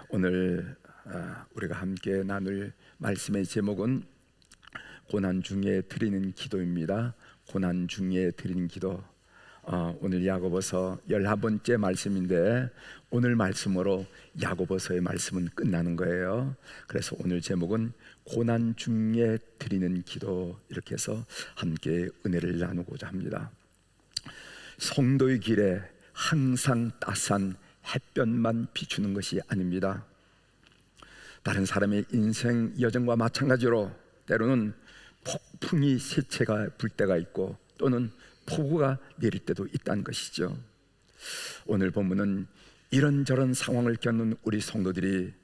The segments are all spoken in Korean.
오늘 우리가 함께 나눌 말씀의 제목은 고난 중에 드리는 기도입니다. 고난 중에 드리는 기도. 오늘 야고보서 11번째 말씀인데 오늘 말씀으로 야고보서의 말씀은 끝나는 거예요. 그래서 오늘 제목은 고난 중에 드리는 기도, 이렇게 해서 함께 은혜를 나누고자 합니다. 성도의 길에 항상 따스한 햇볕만 비추는 것이 아닙니다. 다른 사람의 인생 여정과 마찬가지로 때로는 폭풍이 세차가 불 때가 있고 또는 폭우가 내릴 때도 있다는 것이죠. 오늘 본문은 이런저런 상황을 겪는 우리 성도들이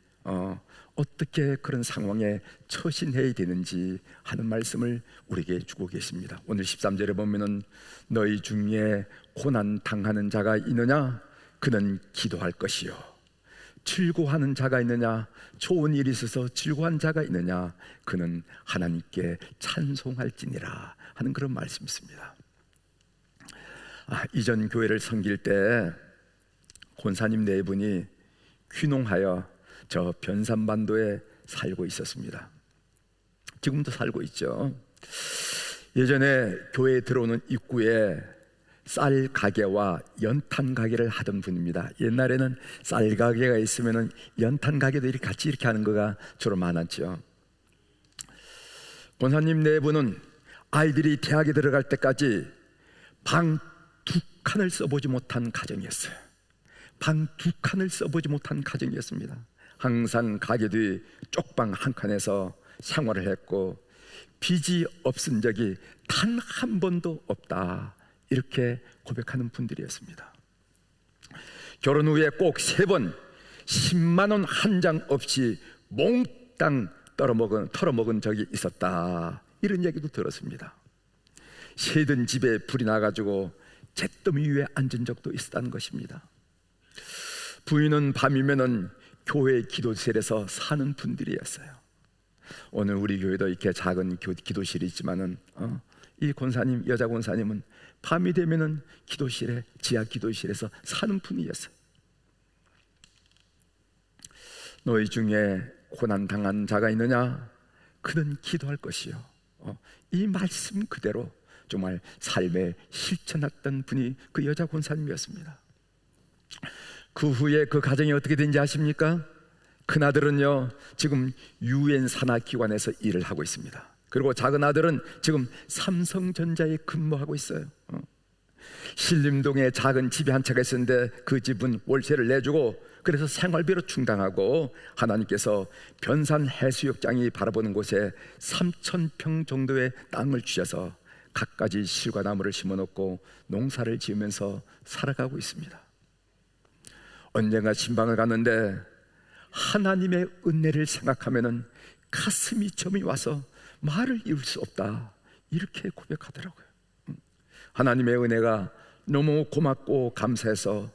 어떻게 그런 상황에 처신해야 되는지 하는 말씀을 우리에게 주고 계십니다. 오늘 13절에 보면은 너희 중에 고난 당하는 자가 있느냐? 그는 기도할 것이요. 즐거워하는 자가 있느냐? 좋은 일이 있어서 즐거워한 자가 있느냐? 그는 하나님께 찬송할지니라 하는 그런 말씀이 있습니다. 이전 교회를 섬길 때 권사님 네 분이 귀농하여 저 변산반도에 살고 있었습니다. 지금도 살고 있죠. 예전에 교회에 들어오는 입구에 쌀 가게와 연탄 가게를 하던 분입니다. 옛날에는 쌀 가게가 있으면 연탄 가게도 이렇게 같이 이렇게 하는 거가 주로 많았죠. 권사님 네 분은 아이들이 대학에 들어갈 때까지 방 2칸을 써보지 못한 가정이었어요. 방 2칸을 써보지 못한 가정이었습니다. 항상 가게 뒤 쪽방 한 칸에서 생활을 했고 빚이 없은 적이 단 한 번도 없다, 이렇게 고백하는 분들이었습니다. 결혼 후에 꼭 3번 10만 원 한 장 없이 몽땅 털어먹은 적이 있었다, 이런 얘기도 들었습니다. 새든 집에 불이 나가지고 잿더미 위에 앉은 적도 있었다는 것입니다. 부인은 밤이면은 교회 기도실에서 사는 분들이었어요. 오늘 우리 교회도 이렇게 작은 기도실이 있지만은 이 권사님, 여자 권사님은 밤이 되면은 기도실에, 지하 기도실에서 사는 분이었어요. 너희 중에 고난 당한 자가 있느냐? 그는 기도할 것이요. 이 말씀 그대로 정말 삶에 실천했던 분이 그 여자 권사님이었습니다. 그 후에 그 가정이 어떻게 된지 아십니까? 큰아들은요 지금 UN 산하기관에서 일을 하고 있습니다. 그리고 작은 아들은 지금 삼성전자에 근무하고 있어요. 신림동에 작은 집이 한 채가 있었는데 그 집은 월세를 내주고 그래서 생활비로 충당하고 하나님께서 변산 해수욕장이 바라보는 곳에 3,000평 정도의 땅을 주셔서 갖가지 실과 나무를 심어놓고 농사를 지으면서 살아가고 있습니다. 언젠가 신방을 갔는데 하나님의 은혜를 생각하면은 가슴이 점이 와서 말을 이룰 수 없다, 이렇게 고백하더라고요. 하나님의 은혜가 너무 고맙고 감사해서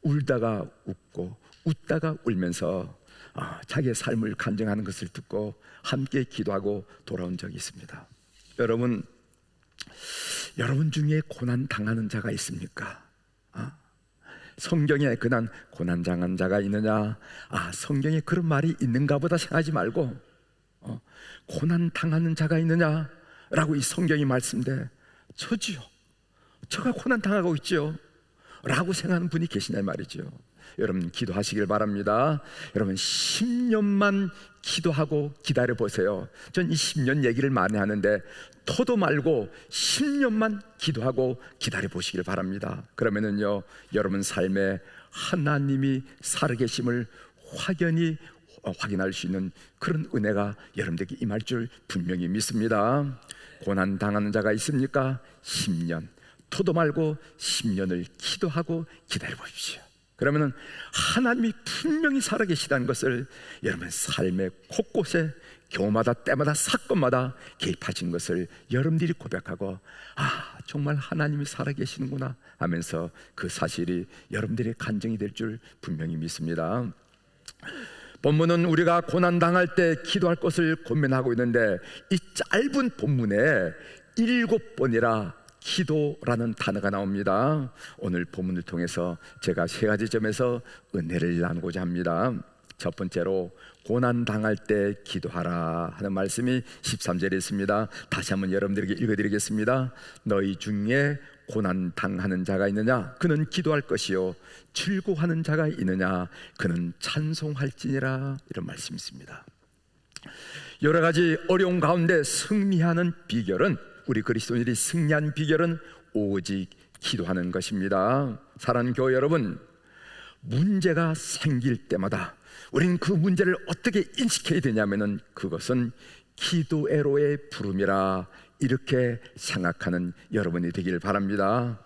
울다가 웃고 웃다가 울면서 자기의 삶을 간증하는 것을 듣고 함께 기도하고 돌아온 적이 있습니다. 여러분 중에 고난 당하는 자가 있습니까? 성경에 그난 고난 당한 자가 있느냐? 성경에 그런 말이 있는가 보다 생각하지 말고 고난 당하는 자가 있느냐? 라고 이 성경이 말씀돼 저지요, 저가 고난 당하고 있죠 라고 생각하는 분이 계시냐 말이죠. 여러분 기도하시길 바랍니다. 여러분 10년만 기도하고 기다려 보세요. 전 이 10년 얘기를 많이 하는데 토도 말고 10년만 기도하고 기다려 보시길 바랍니다. 그러면은요 여러분 삶에 하나님이 살아계심을 확연히 확인할 수 있는 그런 은혜가 여러분들에게 임할 줄 분명히 믿습니다. 고난 당하는 자가 있습니까? 10년 토도 말고 10년을 기도하고 기다려 보십시오. 그러면은 하나님이 분명히 살아계시다는 것을 여러분 삶의 곳곳에 교마다 때마다 사건마다 개입하신 것을 여러분들이 고백하고 정말 하나님이 살아계시는구나 하면서 그 사실이 여러분들의 간증이 될 줄 분명히 믿습니다. 본문은 우리가 고난당할 때 기도할 것을 고민하고 있는데 이 짧은 본문에 7번이라 기도라는 단어가 나옵니다. 오늘 본문을 통해서 제가 3가지 점에서 은혜를 나누고자 합니다. 첫 번째로 고난 당할 때 기도하라 하는 말씀이 13절에 있습니다. 다시 한번 여러분들에게 읽어드리겠습니다. 너희 중에 고난 당하는 자가 있느냐? 그는 기도할 것이요 즐거워하는 자가 있느냐? 그는 찬송할지니라. 이런 말씀이 있습니다. 여러 가지 어려운 가운데 승리하는 비결은, 우리 그리스도인들이 승리한 비결은 오직 기도하는 것입니다. 사랑하는 교회 여러분, 문제가 생길 때마다 우리는 그 문제를 어떻게 인식해야 되냐면은 그것은 기도애로의 부름이라, 이렇게 생각하는 여러분이 되길 바랍니다.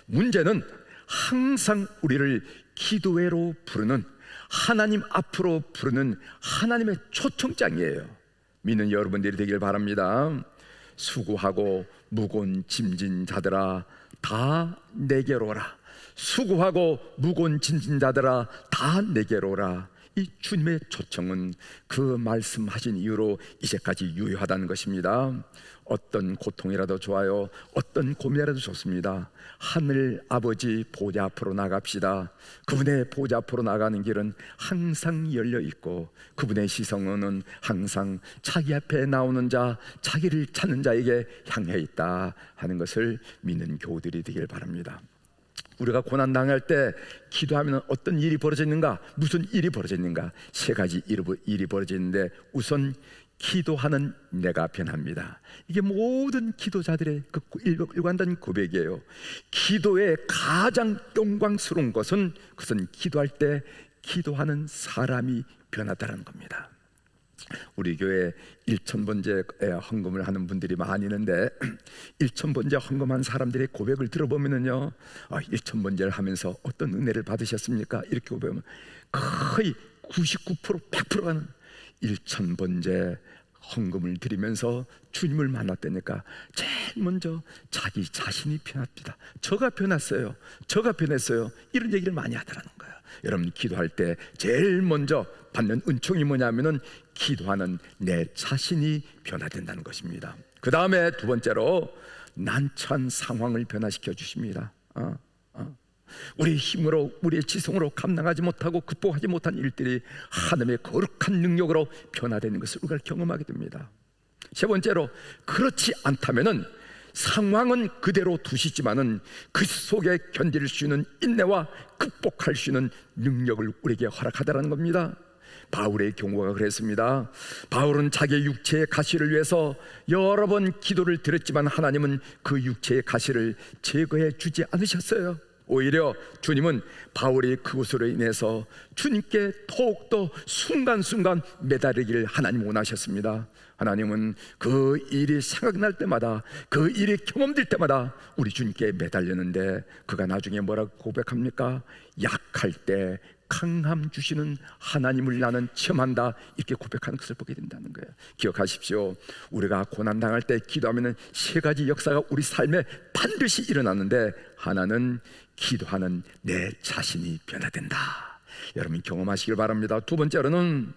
문제는 항상 우리를 기도애로 부르는, 하나님 앞으로 부르는 하나님의 초청장이에요. 믿는 여러분들이 되길 바랍니다. 수고하고 무거운 짐진 자들아 다 내게로 오라. 수고하고 무거운 짐진 자들아 다 내게로 오라. 이 주님의 초청은 그 말씀하신 이유로 이제까지 유효하다는 것입니다. 어떤 고통이라도 좋아요, 어떤 고민이라도 좋습니다. 하늘 아버지 보좌 앞으로 나갑시다. 그분의 보좌 앞으로 나가는 길은 항상 열려 있고, 그분의 시선은 항상 자기 앞에 나오는 자, 자기를 찾는 자에게 향해 있다 하는 것을 믿는 교우들이 되길 바랍니다. 우리가 고난 당할 때 기도하면 어떤 일이 벌어지는가? 무슨 일이 벌어지는가? 세 가지 일이 벌어지는데, 우선 기도하는 내가 변합니다. 이게 모든 기도자들의 그 일관된 고백이에요. 기도의 가장 영광스러운 것은, 그것은 기도할 때 기도하는 사람이 변하다는 겁니다. 우리 교회 1,000번째 헌금을 하는 분들이 많이 있는데, 1,000번째 헌금한 사람들의 고백을 들어보면요, 1,000번째를 하면서 어떤 은혜를 받으셨습니까? 이렇게 고백하면 거의 99%, 100%가 1,000번째 헌금을 드리면서 주님을 만났다니까 제일 먼저 자기 자신이 변합니다. 저가 변했어요, 저가 변했어요, 이런 얘기를 많이 하더라는 거예요. 여러분, 기도할 때 제일 먼저 받는 은총이 뭐냐면은 기도하는 내 자신이 변화된다는 것입니다. 그 다음에 두 번째로 난처한 상황을 변화시켜 주십니다. 우리의 힘으로, 우리의 지성으로 감당하지 못하고 극복하지 못한 일들이 하나님의 거룩한 능력으로 변화되는 것을 우리가 경험하게 됩니다. 세 번째로, 그렇지 않다면은 상황은 그대로 두시지만은 그 속에 견딜 수 있는 인내와 극복할 수 있는 능력을 우리에게 허락하다라는 겁니다. 바울의 경우가 그랬습니다. 바울은 자기의 육체의 가시를 위해서 여러 번 기도를 드렸지만 하나님은 그 육체의 가시를 제거해 주지 않으셨어요. 오히려 주님은 바울이 그것으로 인해서 주님께 더욱더 순간순간 매달리기를 하나님 원하셨습니다. 하나님은 그 일이 생각날 때마다, 그 일이 경험될 때마다 우리 주님께 매달렸는데, 그가 나중에 뭐라고 고백합니까? 약할 때 강함 주시는 하나님을 나는 체험한다, 이렇게 고백하는 것을 보게 된다는 거예요. 기억하십시오. 우리가 고난당할 때 기도하면 세 가지 역사가 우리 삶에 반드시 일어나는데, 하나는 기도하는 내 자신이 변화된다. 여러분 경험하시길 바랍니다. 두 번째로는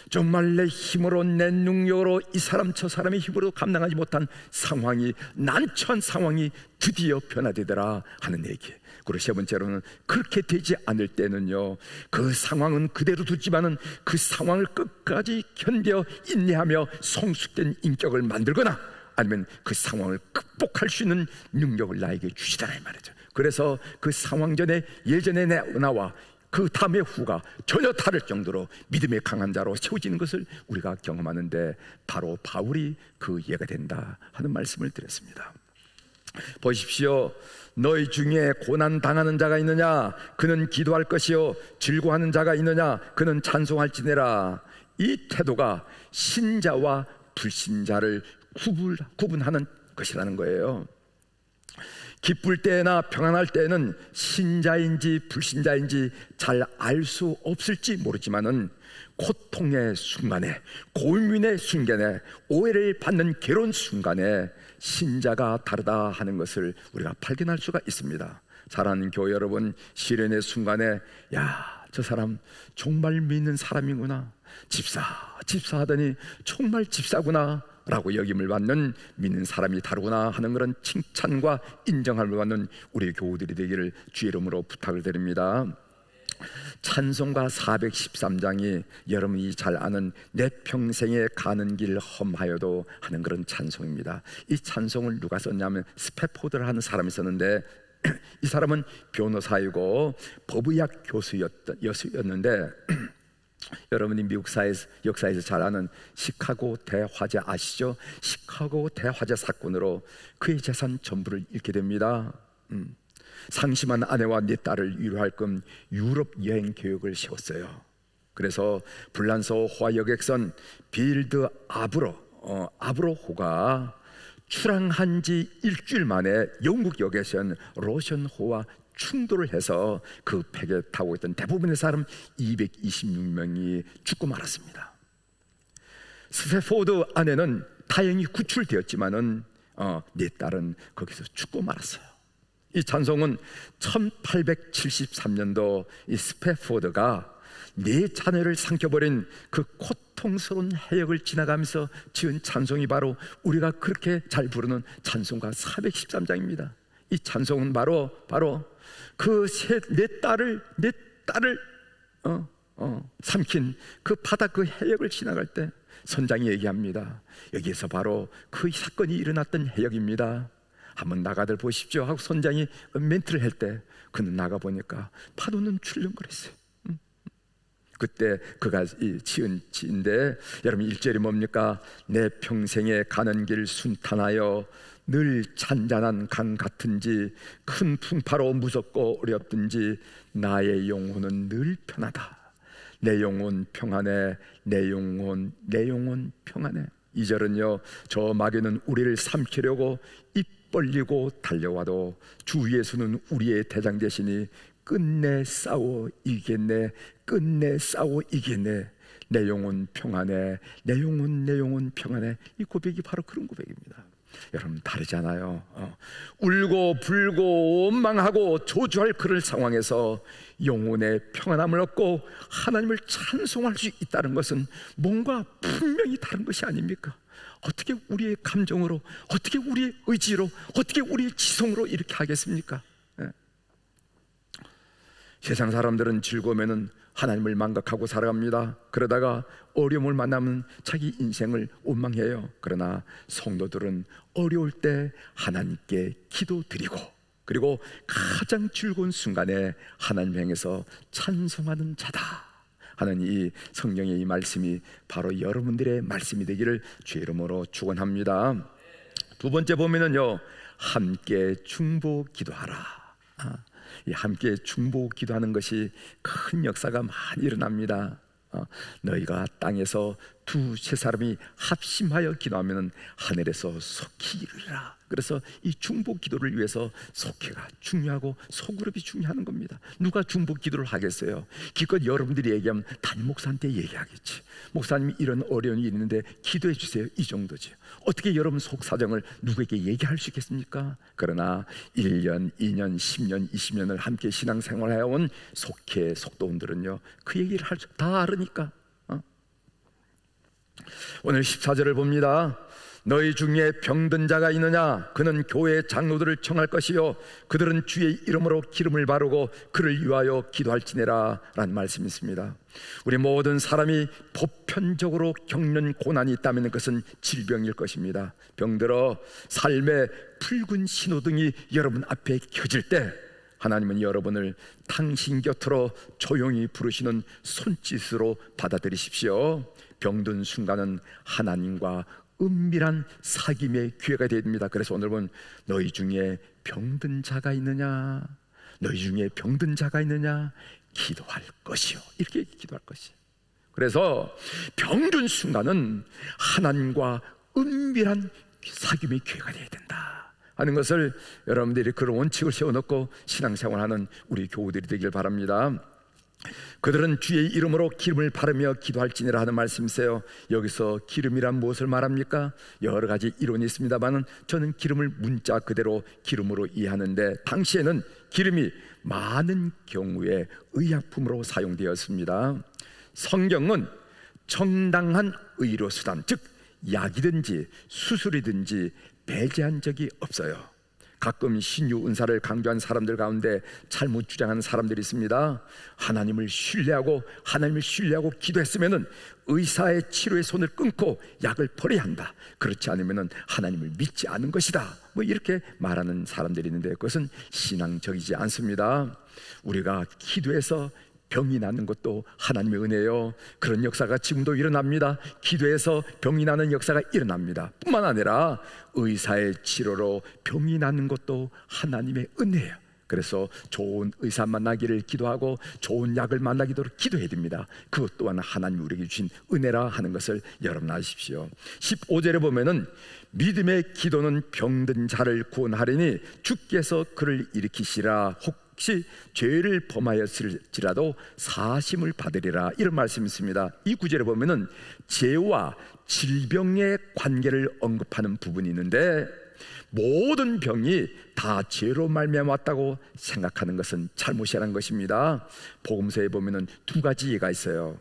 정말 내 힘으로, 내 능력으로, 이 사람 저 사람의 힘으로 감당하지 못한 상황이, 난처한 상황이 드디어 변화되더라 하는 얘기. 그리고 세 번째로는 그렇게 되지 않을 때는요, 그 상황은 그대로 두지만은 그 상황을 끝까지 견뎌 인내하며 성숙된 인격을 만들거나, 아니면 그 상황을 극복할 수 있는 능력을 나에게 주시더라 이 말이죠. 그래서 그 상황 전에, 예전에 나와 그 다음의 후가 전혀 다를 정도로 믿음의 강한 자로 세워지는 것을 우리가 경험하는데, 바로 바울이 그 예가 된다 하는 말씀을 드렸습니다. 보십시오. 너희 중에 고난 당하는 자가 있느냐? 그는 기도할 것이요 즐거워하는 자가 있느냐? 그는 찬송할지니라. 이 태도가 신자와 불신자를 구분하는 것이라는 거예요. 기쁠 때나 평안할 때는 신자인지 불신자인지 잘 알 수 없을지 모르지만은, 고통의 순간에, 고민의 순간에, 오해를 받는 괴로운 순간에 신자가 다르다 하는 것을 우리가 발견할 수가 있습니다. 사랑하는 교회 여러분, 시련의 순간에 저 사람 정말 믿는 사람이구나, 집사 하더니 정말 집사구나 라고 여김을 받는 믿는 사람이 다르구나 하는 그런 칭찬과 인정함을 받는 우리 교우들이 되기를 주의 이름으로 부탁을 드립니다. 찬송가 413장이 여러분이 잘 아는 내 평생에 가는 길 험하여도 하는 그런 찬송입니다. 이 찬송을 누가 썼냐면 스패포드를 하는 사람이 썼는데 이 사람은 변호사이고 법의학 교수였는데 여러분이 미국 역사에서 잘 아는 시카고 대화재 아시죠? 시카고 대화재 사건으로 그의 재산 전부를 잃게 됩니다. 상심한 아내와 네 딸을 위로할 겸 유럽 여행 계획을 세웠어요. 그래서 불란서 여객선 빌드 아브로호가 출항한 지 일주일 만에 영국 여객선 로션호와 충돌을 해서 그 팩에 타고 있던 대부분의 사람 226명이 죽고 말았습니다. 스패포드 아내는 다행히 구출되었지만은 네 딸은 거기서 죽고 말았어요. 이 찬송은 1873년도 이 스패포드가 네 자녀를 삼켜버린 그 고통스러운 해역을 지나가면서 지은 찬송이 바로 우리가 그렇게 잘 부르는 찬송가 413장입니다. 이 찬송은 바로 그 내 딸을 삼킨 그 바다 그 해역을 지나갈 때 선장이 얘기합니다. 여기에서 바로 그 사건이 일어났던 해역입니다. 한번 나가들 보십시오 하고 선장이 멘트를 할 때 그는 나가보니까 파도는 출렁거렸어요. 그때 그가 지은 지인데 여러분 1절이 뭡니까? 내 평생에 가는 길 순탄하여 늘 잔잔한 강 같은지 큰 풍파로 무섭고 어렵든지 나의 영혼은 늘 편하다. 내 영혼 평안해. 내 영혼 평안해. 2절은요 저 마귀는 우리를 삼키려고 입 벌리고 달려와도 주 예수는 우리의 대장 되시니 끝내 싸워 이겠네. 내 영혼 평안해. 내 영혼 평안해. 이 고백이 바로 그런 고백입니다. 여러분 다르잖아요. 울고 불고 원망하고 저주할 그런 상황에서 영혼의 평안함을 얻고 하나님을 찬송할 수 있다는 것은 뭔가 분명히 다른 것이 아닙니까? 어떻게 우리의 감정으로, 어떻게 우리의 의지로, 어떻게 우리의 지성으로 이렇게 하겠습니까? 세상 사람들은 즐거우면은 하나님을 망각하고 살아갑니다. 그러다가 어려움을 만나면 자기 인생을 원망해요. 그러나 성도들은 어려울 때 하나님께 기도드리고 그리고 가장 즐거운 순간에 하나님 향해서 찬송하는 자다 하는 이 성경의 이 말씀이 바로 여러분들의 말씀이 되기를 주의 이름으로 축원합니다. 두 번째 보면은요 함께 중보 기도하라. 함께 중보 기도하는 것이 큰 역사가 많이 일어납니다. 너희가 땅에서 두세 사람이 합심하여 기도하면 하늘에서 속히 이르리라. 그래서 이 중보 기도를 위해서 속회가 중요하고 소그룹이 중요한 겁니다. 누가 중보 기도를 하겠어요? 기껏 여러분들이 얘기하면 담임 목사한테 얘기하겠지. 목사님이 이런 어려움이 있는데 기도해 주세요, 이 정도지. 어떻게 여러분 속 사정을 누구에게 얘기할 수 있겠습니까? 그러나 1년, 2년, 10년, 20년을 함께 신앙생활해온 속회 속도원들은요 그 얘기를 다 알으니까. 오늘 14절을 봅니다. 너희 중에 병든 자가 있느냐? 그는 교회 장로들을 청할 것이요 그들은 주의 이름으로 기름을 바르고 그를 위하여 기도할지니라 라는 말씀이 있습니다. 우리 모든 사람이 보편적으로 겪는 고난이 있다면 그것은 질병일 것입니다. 병들어 삶의 붉은 신호등이 여러분 앞에 켜질 때 하나님은 여러분을 당신 곁으로 조용히 부르시는 손짓으로 받아들이십시오. 병든 순간은 하나님과 은밀한 사귐의 기회가 됩니다. 그래서 오늘 본 너희 중에 병든 자가 있느냐? 너희 중에 병든 자가 있느냐? 기도할 것이요. 이렇게 기도할 것이요. 그래서 병든 순간은 하나님과 은밀한 사귐의 기회가 되어야 된다 하는 것을 여러분들이 그런 원칙을 세워놓고 신앙생활하는 우리 교우들이 되길 바랍니다. 그들은 주의 이름으로 기름을 바르며 기도할지니라 하는 말씀이세요. 여기서 기름이란 무엇을 말합니까? 여러 가지 이론이 있습니다만 저는 기름을 문자 그대로 기름으로 이해하는데 당시에는 기름이 많은 경우에 의약품으로 사용되었습니다. 성경은 정당한 의료수단, 즉 약이든지 수술이든지 배제한 적이 없어요. 가끔 신유 은사를 강조한 사람들 가운데 잘못 주장하는 사람들이 있습니다. 하나님을 신뢰하고 기도했으면은 의사의 치료의 손을 끊고 약을 버려야 한다. 그렇지 않으면은 하나님을 믿지 않은 것이다. 뭐 이렇게 말하는 사람들이 있는데 그것은 신앙적이지 않습니다. 우리가 기도해서 병이 나는 것도 하나님의 은혜예요. 그런 역사가 지금도 일어납니다. 기도해서 병이 나는 역사가 일어납니다. 뿐만 아니라 의사의 치료로 병이 나는 것도 하나님의 은혜예요. 그래서 좋은 의사 만나기를 기도하고 좋은 약을 만나기도록 기도해야 됩니다. 그것 또한 하나님이 우리에게 주신 은혜라 하는 것을 여러분 아십시오. 15절에 보면은 믿음의 기도는 병든 자를 구원하리니 주께서 그를 일으키시라. 혹시 죄를 범하였을지라도 사심을 받으리라. 이런 말씀이 있습니다. 이 구절에 보면은 죄와 질병의 관계를 언급하는 부분이 있는데 모든 병이 다 죄로 말미암았다고 생각하는 것은 잘못이라는 것입니다. 복음서에 보면은 두 가지 예가 있어요.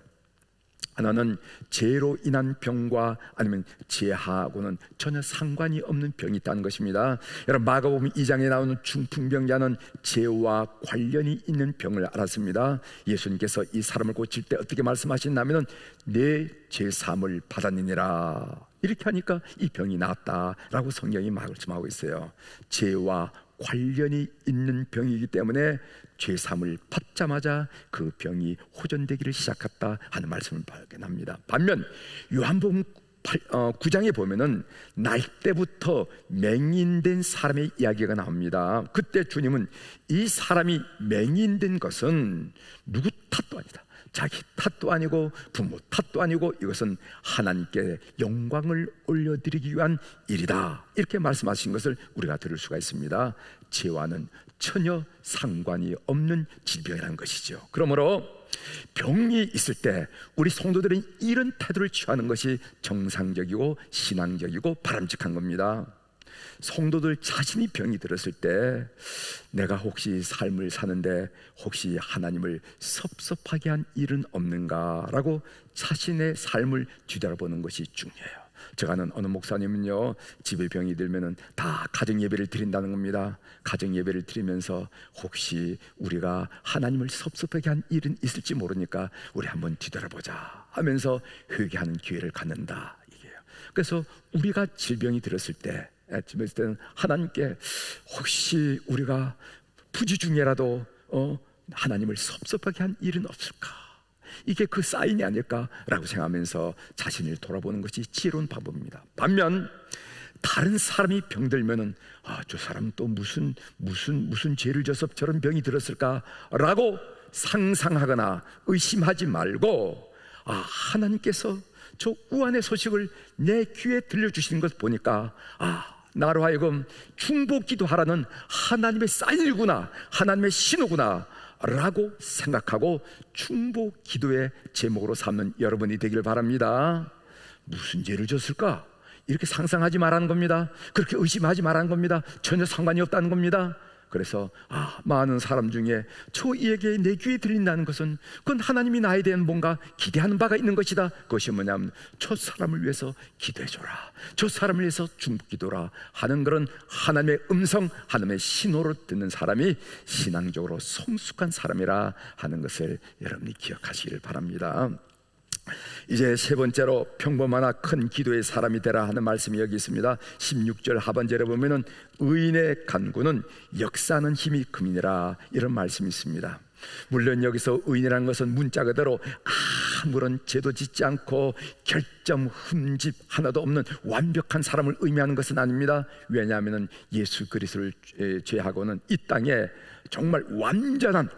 하나는 죄로 인한 병과 아니면 죄하고는 전혀 상관이 없는 병이 있다는 것입니다. 여러분 마가복음 2장에 나오는 중풍병자는 죄와 관련이 있는 병을 앓았습니다. 예수님께서 이 사람을 고칠 때 어떻게 말씀하셨냐면 내 죄사함을 받았느니라. 이렇게 하니까 이 병이 나았다라고 성경이 말씀하고 있어요. 죄와 관련이 있는 병이기 때문에 죄사함을 받자마자 그 병이 호전되기를 시작했다 하는 말씀을 발견합니다. 반면 요한복음 9장에 보면은 날 때부터 맹인된 사람의 이야기가 나옵니다. 그때 주님은 이 사람이 맹인된 것은 누구 탓도 아니다, 자기 탓도 아니고 부모 탓도 아니고 이것은 하나님께 영광을 올려드리기 위한 일이다, 이렇게 말씀하신 것을 우리가 들을 수가 있습니다. 죄와는 전혀 상관이 없는 질병이라는 것이죠. 그러므로 병이 있을 때 우리 성도들은 이런 태도를 취하는 것이 정상적이고 신앙적이고 바람직한 겁니다. 성도들 자신이 병이 들었을 때 내가 혹시 삶을 사는데 혹시 하나님을 섭섭하게 한 일은 없는가라고 자신의 삶을 뒤돌아보는 것이 중요해요. 제가 아는 어느 목사님은요, 집에 병이 들면은 다 가정 예배를 드린다는 겁니다. 가정 예배를 드리면서 혹시 우리가 하나님을 섭섭하게 한 일은 있을지 모르니까 우리 한번 뒤돌아보자 하면서 회개하는 기회를 갖는다, 이게요. 그래서 우리가 질병이 들었을 때, 때는 하나님께 혹시 우리가 부지 중에라도 하나님을 섭섭하게 한 일은 없을까? 이게 그 사인이 아닐까라고 생각하면서 자신을 돌아보는 것이 지혜로운 방법입니다. 반면 다른 사람이 병들면은 저 사람 또 무슨 죄를 져서 저런 병이 들었을까라고 상상하거나 의심하지 말고 하나님께서 저 우한의 소식을 내 귀에 들려주시는 것을 보니까 나로 하여금 중보기도하라는 하나님의 사인이구나, 하나님의 신호구나 라고 생각하고 중보기도의 제목으로 삼는 여러분이 되길 바랍니다. 무슨 죄를 졌을까? 이렇게 상상하지 말라는 겁니다. 그렇게 의심하지 말라는 겁니다. 전혀 상관이 없다는 겁니다. 그래서 많은 사람 중에 저에게 내 귀에 들린다는 것은 그건 하나님이 나에 대한 뭔가 기대하는 바가 있는 것이다. 그것이 뭐냐면 저 사람을 위해서 기도해줘라, 저 사람을 위해서 중보기도라 하는 그런 하나님의 음성, 하나님의 신호를 듣는 사람이 신앙적으로 성숙한 사람이라 하는 것을 여러분이 기억하시길 바랍니다. 이제 세 번째로 평범하나 큰 기도의 사람이 되라 하는 말씀이 여기 있습니다. 16절 하반절에 보면은 의인의 간구는 역사하는 힘이 금이니라, 이런 말씀이 있습니다. 물론 여기서 의인이라는 것은 문자 그대로 아무런 죄도 짓지 않고 결점 흠집 하나도 없는 완벽한 사람을 의미하는 것은 아닙니다. 왜냐하면 예수 그리스도를 제하고는 이 땅에 정말 완벽한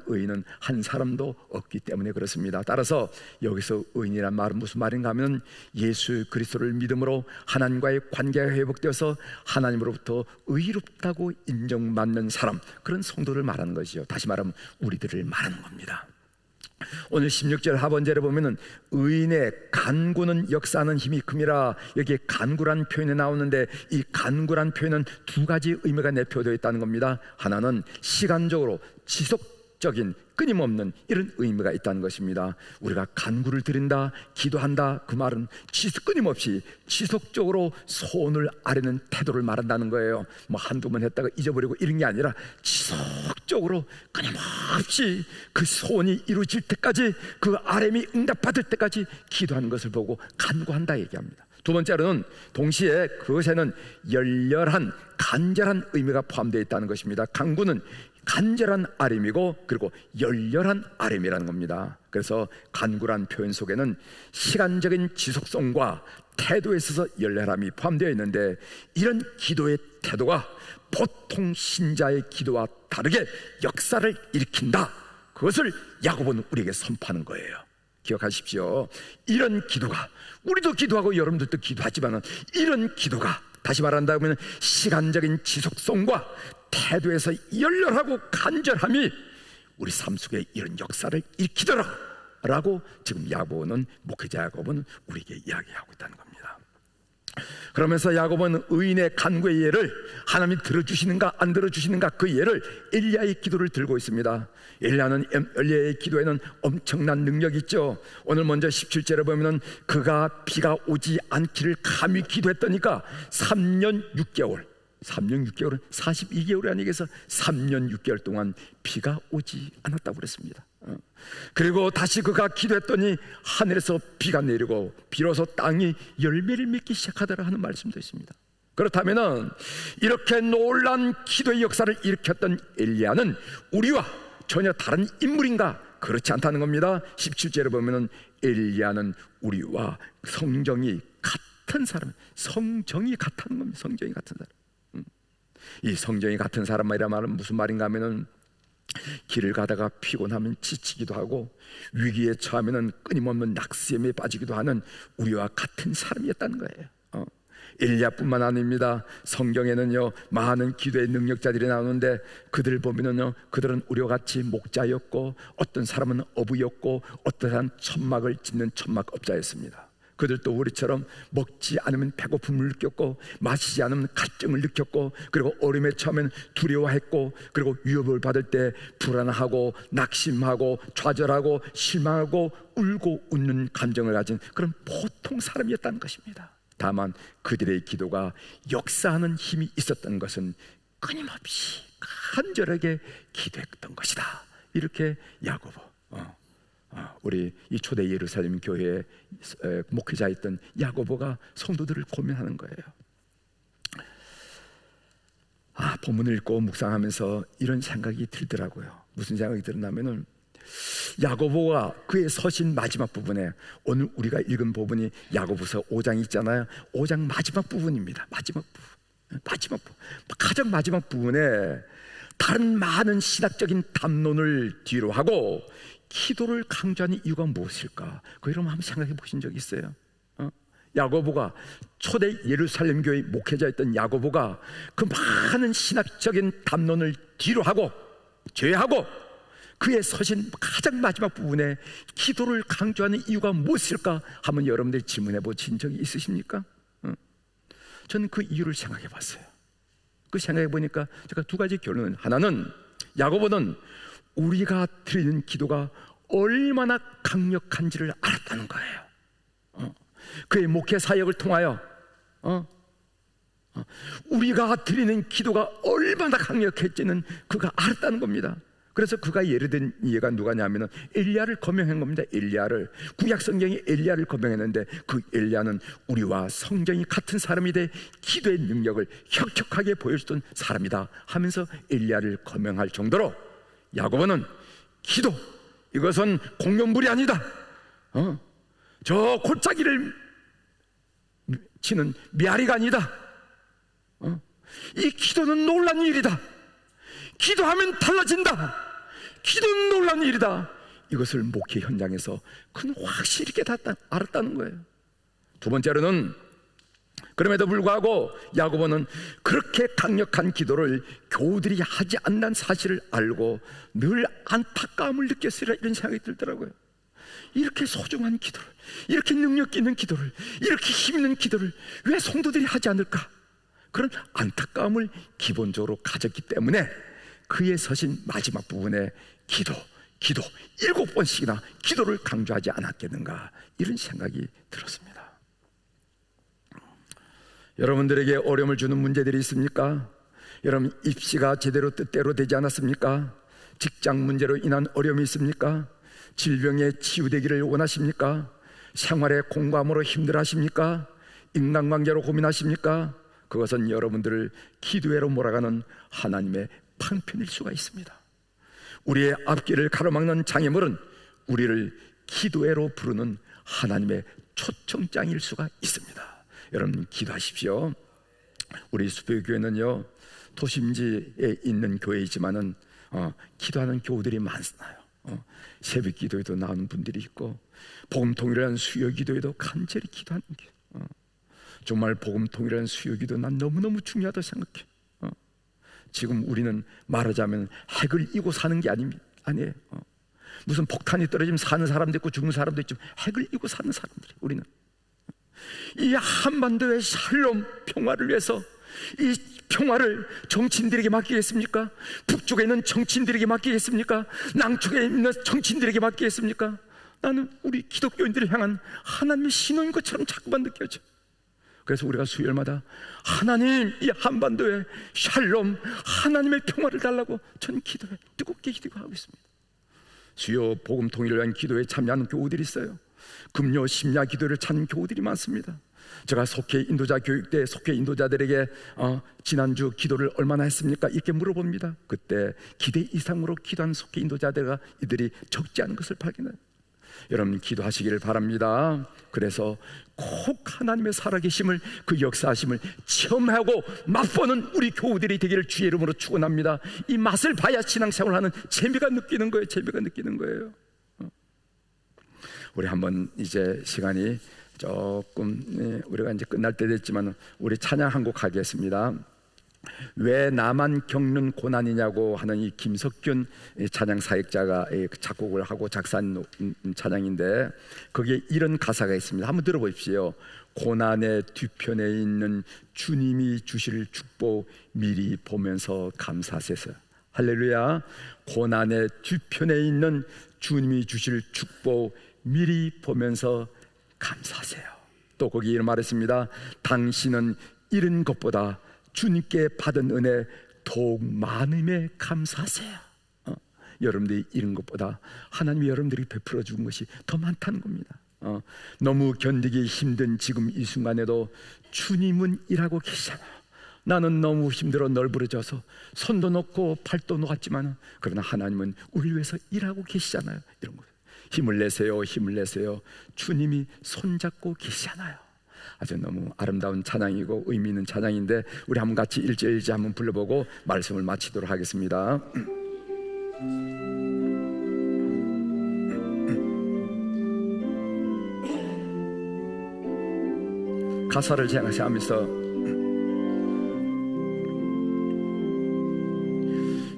의인은 한 사람도 없기 때문에 그렇습니다. 따라서 여기서 의인이란 말은 무슨 말인가 하면 예수 그리스도를 믿음으로 하나님과의 관계가 회복되어서 하나님으로부터 의롭다고 인정받는 사람, 그런 성도를 말하는 것이죠. 다시 말하면 우리들을 말하는 겁니다. 오늘 16절 하반절에 보면은 의인의 간구는 역사하는 힘이 큼이라, 여기에 간구란 표현이 나오는데 이 간구란 표현은 두 가지 의미가 내포되어 있다는 겁니다. 하나는 시간적으로 지속적인 끊임없는 이런 의미가 있다는 것입니다. 우리가 간구를 드린다, 기도한다, 그 말은 끊임없이 지속적으로 소원을 아뢰는 태도를 말한다는 거예요. 뭐 한두 번 했다가 잊어버리고 이런 게 아니라 지속적으로 끊임없이 그 소원이 이루어질 때까지, 그 아뢰미 응답받을 때까지 기도하는 것을 보고 간구한다 얘기합니다. 두 번째로는 동시에 그것에는 열렬한 간절한 의미가 포함되어 있다는 것입니다. 간구는 간절한 아뢰미고 그리고 열렬한 아뢰미라는 겁니다. 그래서 간구란 표현 속에는 시간적인 지속성과 태도에 있어서 열렬함이 포함되어 있는데, 이런 기도의 태도가 보통 신자의 기도와 다르게 역사를 일으킨다. 그것을 야고보는 우리에게 선포하는 거예요. 기억하십시오. 이런 기도가, 우리도 기도하고 여러분들도 기도하지만 이런 기도가, 다시 말한다면 시간적인 지속성과 태도에서 열렬하고 간절함이 우리 삶 속에 이런 역사를 일으키더라 라고 지금 야고보는, 목회자 야고보는 우리에게 이야기하고 있다는 겁니다. 그러면서 야고보는 의인의 간구의 예를, 하나님이 들어주시는가 안 들어주시는가 그 예를 엘리야의 기도를 들고 있습니다. 엘리야의 기도에는 엄청난 능력이 있죠. 오늘 먼저 17절에 보면 그가 비가 오지 않기를 감히 기도했더니까 3년 6개월은 42개월이 아니겠어, 3년 6개월 동안 비가 오지 않았다고 그랬습니다. 그리고 다시 그가 기도했더니 하늘에서 비가 내리고 비로소 땅이 열매를 맺기 시작하더라 하는 말씀도 있습니다. 그렇다면 이렇게 놀라운 기도의 역사를 일으켰던 엘리야는 우리와 전혀 다른 인물인가? 그렇지 않다는 겁니다. 17절에 보면 엘리야는 우리와 성정이 같은 사람, 성정이 같다는 겁니다. 성정이 같은 사람. 이 성정이 같은 사람이란 말은 무슨 말인가 하면은, 길을 가다가 피곤하면 지치기도 하고 위기에 처하면 끊임없는 낙심에 빠지기도 하는 우리와 같은 사람이었다는 거예요. 엘리야뿐만 아닙니다. 성경에는요 많은 기도의 능력자들이 나오는데, 그들 보면은요 그들은 우리와 같이 목자였고, 어떤 사람은 어부였고, 어떤 사람은 천막을 짓는 천막업자였습니다. 그들도 우리처럼 먹지 않으면 배고픔을 느꼈고, 마시지 않으면 갈증을 느꼈고, 그리고 어려움에 처하면 두려워했고, 그리고 위협을 받을 때 불안하고 낙심하고 좌절하고 실망하고 울고 웃는 감정을 가진 그런 보통 사람이었다는 것입니다. 다만 그들의 기도가 역사하는 힘이 있었던 것은 끊임없이 간절하게 기도했던 것이다. 이렇게 야고보, 우리 이 초대 예루살렘 교회의 목회자였던 야고보가 성도들을 고민하는 거예요. 본문을 읽고 묵상하면서 이런 생각이 들더라고요. 무슨 생각이 들었냐면은, 야고보가 그의 서신 마지막 부분에, 오늘 우리가 읽은 부분이 야고보서 5장 있잖아요. 5장 마지막 부분입니다. 마지막 부분, 가장 마지막 부분에 다른 많은 신학적인 담론을 뒤로 하고 기도를 강조하는 이유가 무엇일까? 그 여러분 한번 생각해 보신 적 있어요? 야고보가, 초대 예루살렘 교회 목회자였던 야고보가 그 많은 신학적인 담론을 뒤로 하고 제외하고 그의 서신 가장 마지막 부분에 기도를 강조하는 이유가 무엇일까? 한번 여러분들이 질문해 보신 적이 있으십니까? 저는 그 이유를 생각해 봤어요. 그 생각해 보니까 제가 두 가지 결론은, 하나는 야고보는 우리가 드리는 기도가 얼마나 강력한지를 알았다는 거예요. 그의 목회 사역을 통하여 우리가 드리는 기도가 얼마나 강력했지는 그가 알았다는 겁니다. 그래서 그가 예를 든 예가 누가냐면은 엘리야를 거명한 겁니다. 엘리야를, 구약 성경이 엘리야를 거명했는데 그 엘리야는 우리와 성경이 같은 사람이 돼 기도의 능력을 혁혁하게 보여주던 사람이다 하면서 엘리야를 거명할 정도로 야고보는 기도, 이것은 공연불이 아니다. 저 골짜기를 치는 메아리가 아니다. 이 기도는 놀라운 일이다. 기도하면 달라진다. 기도는 놀라운 일이다. 이것을 목회 현장에서 그는 확실히 알았다는 거예요. 두 번째로는, 그럼에도 불구하고 야고보는 그렇게 강력한 기도를 교우들이 하지 않는 사실을 알고 늘 안타까움을 느꼈으리라, 이런 생각이 들더라고요. 이렇게 소중한 기도를, 이렇게 능력 있는 기도를, 이렇게 힘 있는 기도를 왜 성도들이 하지 않을까? 그런 안타까움을 기본적으로 가졌기 때문에 그의 서신 마지막 부분에 기도 7번씩이나 기도를 강조하지 않았겠는가, 이런 생각이 들었습니다. 여러분들에게 어려움을 주는 문제들이 있습니까? 여러분, 입시가 제대로 뜻대로 되지 않았습니까? 직장 문제로 인한 어려움이 있습니까? 질병에 치유되기를 원하십니까? 생활의 공감으로 힘들어하십니까? 인간관계로 고민하십니까? 그것은 여러분들을 기도회로 몰아가는 하나님의 방편일 수가 있습니다. 우리의 앞길을 가로막는 장애물은 우리를 기도회로 부르는 하나님의 초청장일 수가 있습니다. 여러분, 기도하십시오. 우리 수표교회는요, 도심지에 있는 교회이지만은 기도하는 교우들이 많아요. 새벽 기도에도 나오는 분들이 있고, 복음 통일이라는 수요 기도에도 간절히 기도하는 게, 정말 복음 통일이라는 수요 기도 난 너무너무 중요하다고 생각해. 지금 우리는 말하자면 핵을 이고 사는 게 아니에요. 무슨 폭탄이 떨어지면 사는 사람도 있고 죽는 사람도 있지만 핵을 이고 사는 사람들이, 우리는 이 한반도의 샬롬 평화를 위해서 이 평화를 정치인들에게 맡기겠습니까? 북쪽에 있는 정치인들에게 맡기겠습니까? 남쪽에 있는 정치인들에게 맡기겠습니까? 나는 우리 기독교인들을 향한 하나님의 신호인 것처럼 자꾸만 느껴져. 그래서 우리가 수요일마다 하나님, 이 한반도에 샬롬, 하나님의 평화를 달라고 저는 기도해, 뜨겁게 기도하고 있습니다. 수요 복음 통일을 위한 기도에 참여하는 교우들이 있어요. 금요 심야 기도를 찾는 교우들이 많습니다. 제가 속회 인도자 교육 때 속회 인도자들에게 지난주 기도를 얼마나 했습니까? 이렇게 물어봅니다. 그때 기대 이상으로 기도한 속회 이들이 적지 않은 것을 발견해요. 여러분, 기도하시기를 바랍니다. 그래서 꼭 하나님의 살아계심을, 그 역사하심을 체험하고 맛보는 우리 교우들이 되기를 주의 이름으로 축원합니다. 이 맛을 봐야 신앙생활을 하는 재미가 느끼는 거예요. 재미가 느끼는 거예요. 우리 한번 이제 시간이 조금 우리가 이제 끝날 때 됐지만 우리 찬양 한 곡 하겠습니다. 왜 나만 겪는 고난이냐고 하는 이 김석균 찬양 사역자가 작곡을 하고 작사한 찬양인데, 거기에 이런 가사가 있습니다. 한번 들어보십시오. 고난의 뒤편에 있는 주님이 주실 축복 미리 보면서 감사하세요. 할렐루야. 고난의 뒤편에 있는 주님이 주실 축복 미리 보면서 감사하세요. 또 거기 이런 말했습니다. 당신은 잃은 것보다 주님께 받은 은혜 더욱 많음에 감사하세요. 여러분들이 잃은 것보다 하나님이 여러분들이 베풀어 준 것이 더 많다는 겁니다. 너무 견디기 힘든 지금 이 순간에도 주님은 일하고 계시잖아요. 나는 너무 힘들어 널브러져서 손도 놓고 팔도 놓았지만 그러나 하나님은 우리를 위해서 일하고 계시잖아요. 이런 거 힘을 내세요, 힘을 내세요. 주님이 손잡고 계시잖아요. 아주 너무 아름다운 찬양이고 의미 있는 찬양인데, 우리 한번 같이 일절일절 한번 불러보고 말씀을 마치도록 하겠습니다. 가사를 생각하면서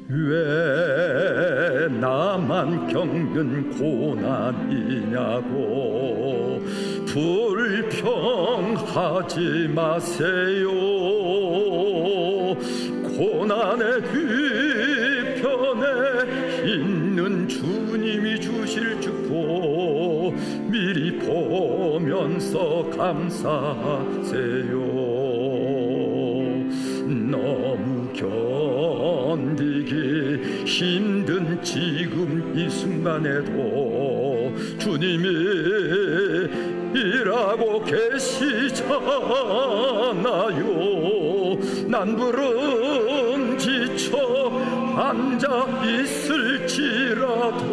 왜 나만 겪는 고난이냐고 불평하지 마세요. 고난의 뒤편에 있는 주님이 주실 축복 미리 보면서 감사하세요. 너무 견디기 힘든 지금 이 순간에도 주님이 일하고 계시잖아요. 난부름 지쳐 앉아 있을지라도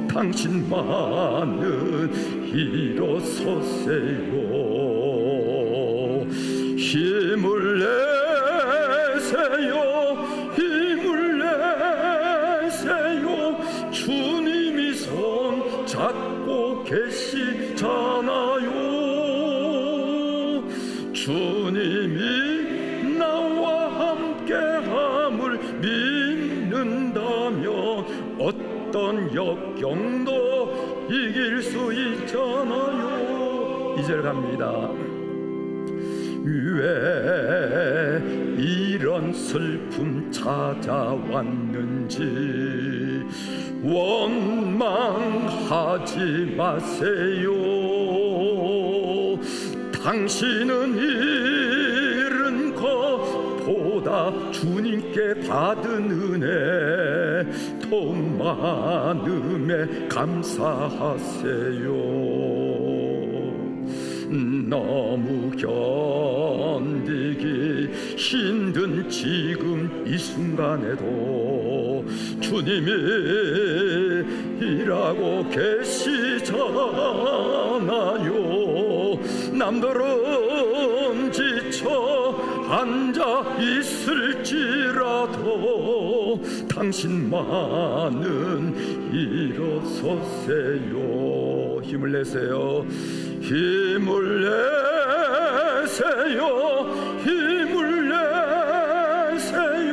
당신만은 일어서세요. 힘을 내세요. 힘을 내세요. 주님이 손 잡고 계시잖아요. 주님이 나와 함께함을 믿는다면 어떤 역경도 이길 수 있잖아요. 2절 갑니다. 왜 이런 슬픔 찾아왔는지 원망하지 마세요. 당신은 잃은 것보다 주님께 받은 은혜 더 많음에 감사하세요. 너무 견디기 힘든 지금 이 순간에도 주님이 일하고 계시잖아요. 남들은 지쳐 앉아 있을지라도 당신만은 일어서세요. 힘을 내세요. 힘을 내세요. 힘을 내세요.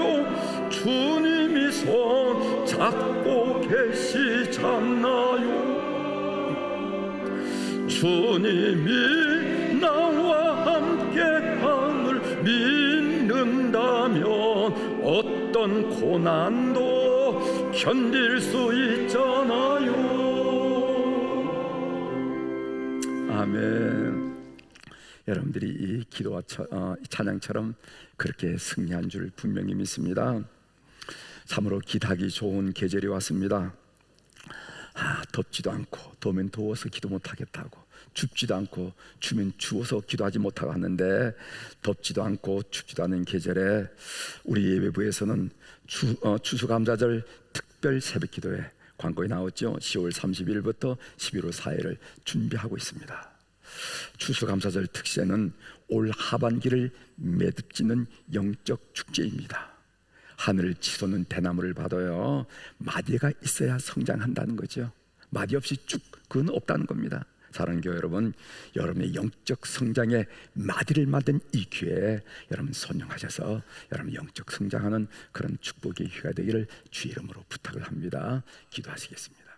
주님이 손 잡고 계시잖아요. 주님이 나와 함께함을 믿는다면 어떤 고난도 견딜 수 있잖아요. 아멘. 여러분들이 이 기도와 찬양처럼 그렇게 승리한 줄 분명히 믿습니다. 참으로 기도하기 좋은 계절이 왔습니다. 덥지도 않고 더우면 더워서 기도 못하겠다고, 춥지도 않고 추면 추워서 기도하지 못하고 하는데, 덥지도 않고 춥지도 않은 계절에 우리 예배부에서는 추수감사절 특별 새벽기도회 광고에 나왔죠. 10월 30일부터 11월 4일을 준비하고 있습니다. 추수감사절 특세는 올 하반기를 매듭짓는 영적 축제입니다. 하늘을 치솟는 대나무를 봐도요, 마디가 있어야 성장한다는 거죠. 마디 없이 쭉 그건 없다는 겁니다. 사랑하는 교회 여러분, 여러분의 영적 성장에 마디를 만든 이 기회에 여러분 선용하셔서 여러분 영적 성장하는 그런 축복의 기회가 되기를 주 이름으로 부탁을 합니다. 기도하시겠습니다.